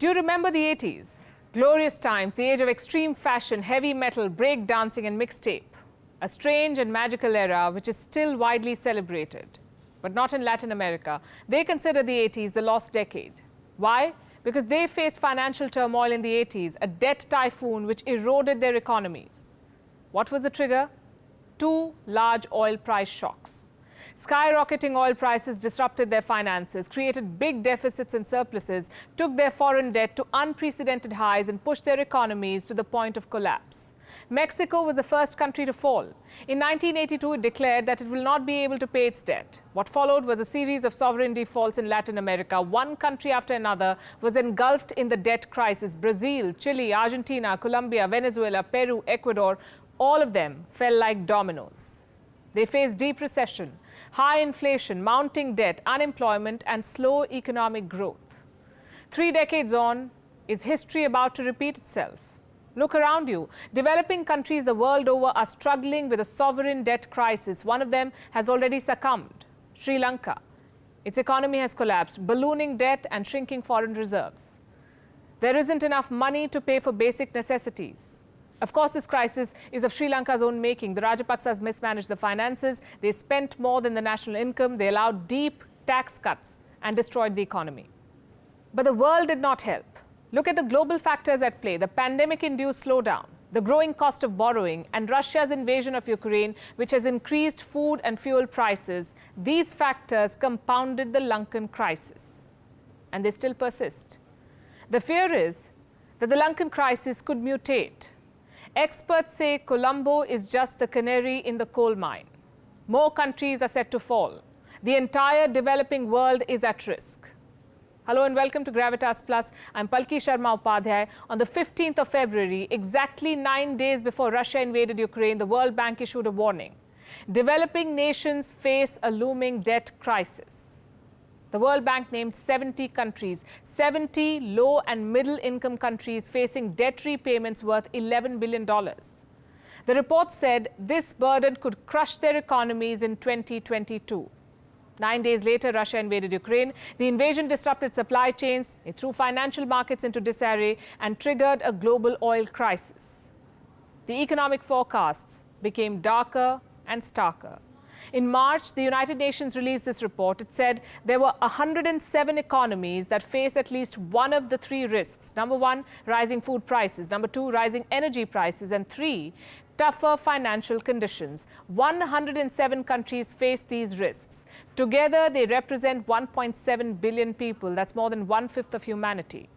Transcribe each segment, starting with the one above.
Do you remember the 80s? Glorious times, the age of extreme fashion, heavy metal, break dancing and mixtape. A strange and magical era which is still widely celebrated. But not in Latin America. They consider the 80s the lost decade. Why? Because they faced financial turmoil in the 80s, a debt typhoon which eroded their economies. What was the trigger? Two large oil price shocks. Skyrocketing oil prices disrupted their finances, created big deficits and surpluses, took their foreign debt to unprecedented highs and pushed their economies to the point of collapse. Mexico was the first country to fall. In 1982, it declared that it will not be able to pay its debt. What followed was a series of sovereign defaults in Latin America. One country after another was engulfed in the debt crisis. Brazil, Chile, Argentina, Colombia, Venezuela, Peru, Ecuador, all of them fell like dominoes. They faced deep recession, high inflation, mounting debt, unemployment, and slow economic growth. 3 decades on, is history about to repeat itself? Look around you. Developing countries the world over are struggling with a sovereign debt crisis. One of them has already succumbed, Sri Lanka. Its economy has collapsed, ballooning debt and shrinking foreign reserves. There isn't enough money to pay for basic necessities. Of course, this crisis is of Sri Lanka's own making. The Rajapaksas mismanaged the finances. They spent more than the national income. They allowed deep tax cuts and destroyed the economy. But the world did not help. Look at the global factors at play: the pandemic-induced slowdown, the growing cost of borrowing, and Russia's invasion of Ukraine, which has increased food and fuel prices. These factors compounded the Lankan crisis, and they still persist. The fear is that the Lankan crisis could mutate. Experts say Colombo is just the canary in the coal mine. More countries are set to fall. The entire developing world is at risk. Hello and welcome to Gravitas Plus. I'm Palki Sharma Upadhyay. On the 15th of February, exactly 9 days before Russia invaded Ukraine, the World Bank issued a warning. Developing nations face a looming debt crisis. The World Bank named 70 countries, 70 low and middle income countries facing debt repayments worth $11 billion. The report said this burden could crush their economies in 2022. 9 days later, Russia invaded Ukraine. The invasion disrupted supply chains, it threw financial markets into disarray, and triggered a global oil crisis. The economic forecasts became darker and starker. In March, the United Nations released this report. It said there were 107 economies that face at least one of the 3 risks. Number 1, rising food prices. Number 2, rising energy prices. And 3, tougher financial conditions. 107 countries face these risks. Together, they represent 1.7 billion people. That's more than 1/5 of humanity.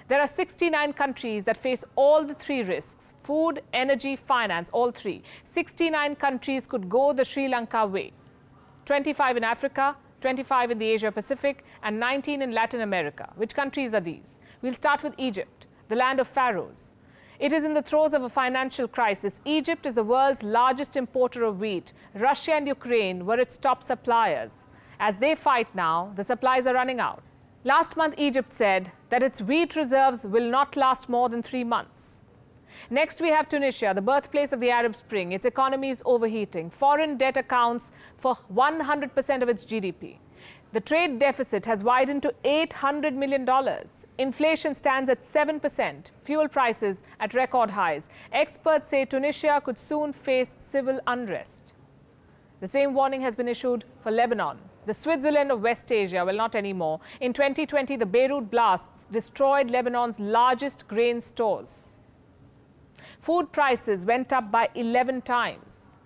There are 69 countries that face all the 3 risks: food, energy, finance, all 3. 69 countries could go the Sri Lanka way. 25 in Africa, 25 in the Asia Pacific, and 19 in Latin America. Which countries are these? We'll start with Egypt, the land of pharaohs. It is in the throes of a financial crisis. Egypt is the world's largest importer of wheat. Russia and Ukraine were its top suppliers. As they fight now, the supplies are running out. Last month, Egypt said that its wheat reserves will not last more than 3 months. Next, we have Tunisia, the birthplace of the Arab Spring. Its economy is overheating. Foreign debt accounts for 100% of its GDP. The trade deficit has widened to $800 million. Inflation stands at 7%. Fuel prices at record highs. Experts say Tunisia could soon face civil unrest. The same warning has been issued for Lebanon, the Switzerland of West Asia. Well, not anymore. In 2020, the Beirut blasts destroyed Lebanon's largest grain stores. Food prices went up by 11 times.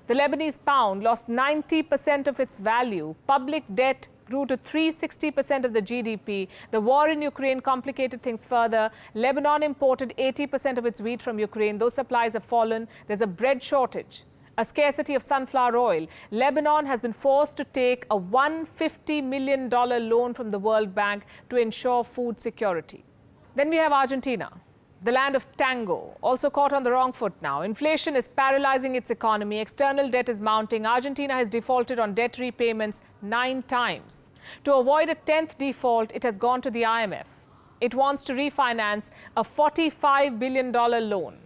The Lebanese pound lost 90% of its value. Public debt grew to 360% of the GDP. The war in Ukraine complicated things further. Lebanon imported 80% of its wheat from Ukraine. Those supplies have fallen. There's a bread shortage, a scarcity of sunflower oil. Lebanon has been forced to take a $150 million loan from the World Bank to ensure food security. Then we have Argentina, the land of tango, also caught on the wrong foot now. Inflation is paralyzing its economy. External debt is mounting. Argentina has defaulted on debt repayments 9 times. To avoid a 10th default, it has gone to the IMF. It wants to refinance a $45 billion loan.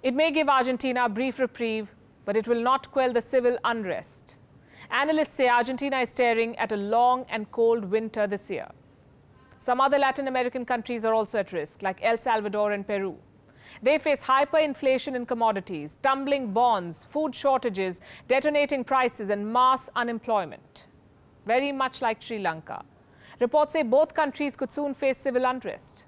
It may give Argentina a brief reprieve, but it will not quell the civil unrest. Analysts say Argentina is staring at a long and cold winter this year. Some other Latin American countries are also at risk, like El Salvador and Peru. They face hyperinflation in commodities, tumbling bonds, food shortages, detonating prices, and mass unemployment. Very much like Sri Lanka. Reports say both countries could soon face civil unrest.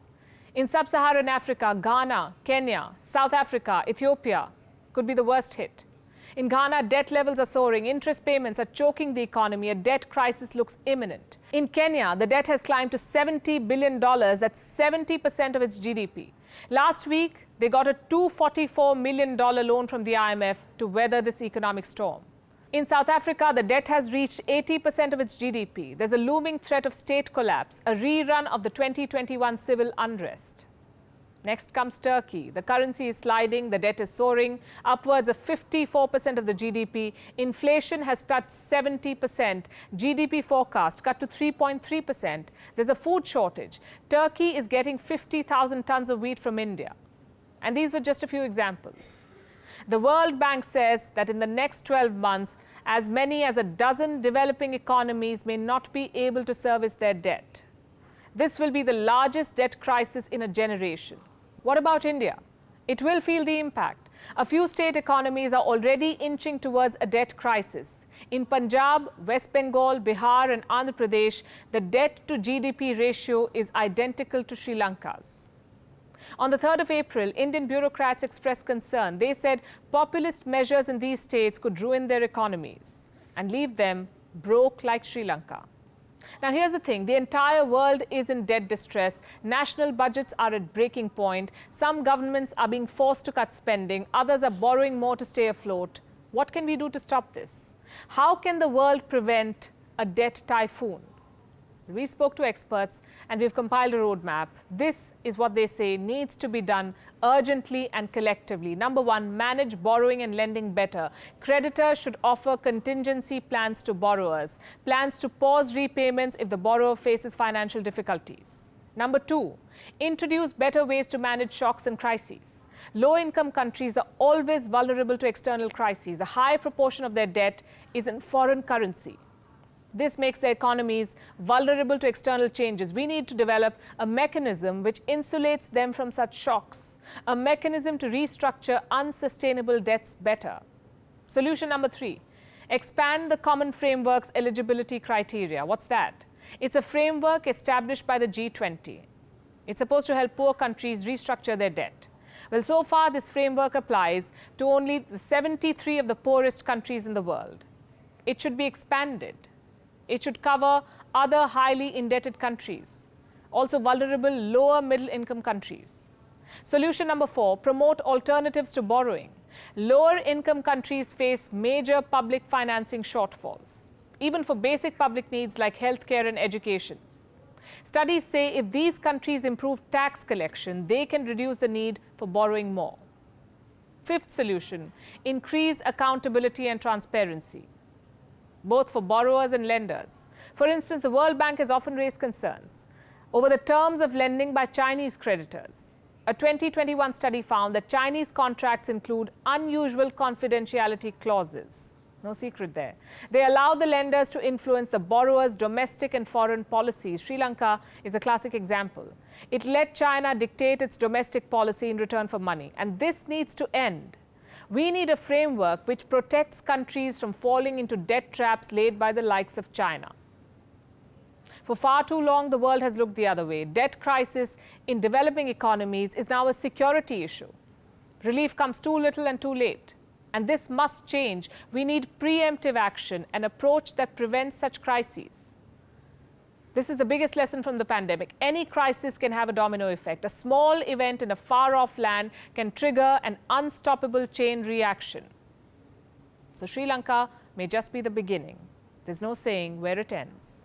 In sub-Saharan Africa, Ghana, Kenya, South Africa, Ethiopia could be the worst hit. In Ghana, debt levels are soaring, interest payments are choking the economy, a debt crisis looks imminent. In Kenya, the debt has climbed to $70 billion, that's 70% of its GDP. Last week, they got a $244 million loan from the IMF to weather this economic storm. In South Africa, the debt has reached 80% of its GDP. There's a looming threat of state collapse, a rerun of the 2021 civil unrest. Next comes Turkey. The currency is sliding, the debt is soaring, upwards of 54% of the GDP. Inflation has touched 70%. GDP forecast cut to 3.3%. There's a food shortage. Turkey is getting 50,000 tons of wheat from India. And these were just a few examples. The World Bank says that in the next 12 months, as many as a dozen developing economies may not be able to service their debt. This will be the largest debt crisis in a generation. What about India? It will feel the impact. A few state economies are already inching towards a debt crisis. In Punjab, West Bengal, Bihar and Andhra Pradesh, the debt to GDP ratio is identical to Sri Lanka's. On the 3rd of April, Indian bureaucrats expressed concern. They said populist measures in these states could ruin their economies and leave them broke like Sri Lanka. Now, here's the thing. The entire world is in debt distress. National budgets are at breaking point. Some governments are being forced to cut spending. Others are borrowing more to stay afloat. What can we do to stop this? How can the world prevent a debt typhoon? We spoke to experts and we've compiled a roadmap. This is what they say needs to be done urgently and collectively. Number one, manage borrowing and lending better. Creditors should offer contingency plans to borrowers, plans to pause repayments if the borrower faces financial difficulties. Number two, introduce better ways to manage shocks and crises. Low-income countries are always vulnerable to external crises. A high proportion of their debt is in foreign currency. This makes their economies vulnerable to external changes. We need to develop a mechanism which insulates them from such shocks, a mechanism to restructure unsustainable debts better. Solution number three, expand the common framework's eligibility criteria. What's that? It's a framework established by the G20. It's supposed to help poor countries restructure their debt. Well, so far, this framework applies to only 73 of the poorest countries in the world. It should be expanded. It should cover other highly indebted countries, also vulnerable lower middle income countries. Solution number four, promote alternatives to borrowing. Lower income countries face major public financing shortfalls, even for basic public needs like healthcare and education. Studies say if these countries improve tax collection, they can reduce the need for borrowing more. Fifth solution, increase accountability and transparency, both for borrowers and lenders. For instance, the World Bank has often raised concerns over the terms of lending by Chinese creditors. A 2021 study found that Chinese contracts include unusual confidentiality clauses. No secret there. They allow the lenders to influence the borrower's domestic and foreign policies. Sri Lanka is a classic example. It let China dictate its domestic policy in return for money, and this needs to end. We need a framework which protects countries from falling into debt traps laid by the likes of China. For far too long, the world has looked the other way. Debt crisis in developing economies is now a security issue. Relief comes too little and too late. And this must change. We need preemptive action, an approach that prevents such crises. This is the biggest lesson from the pandemic. Any crisis can have a domino effect. A small event in a far-off land can trigger an unstoppable chain reaction. So Sri Lanka may just be the beginning. There's no saying where it ends.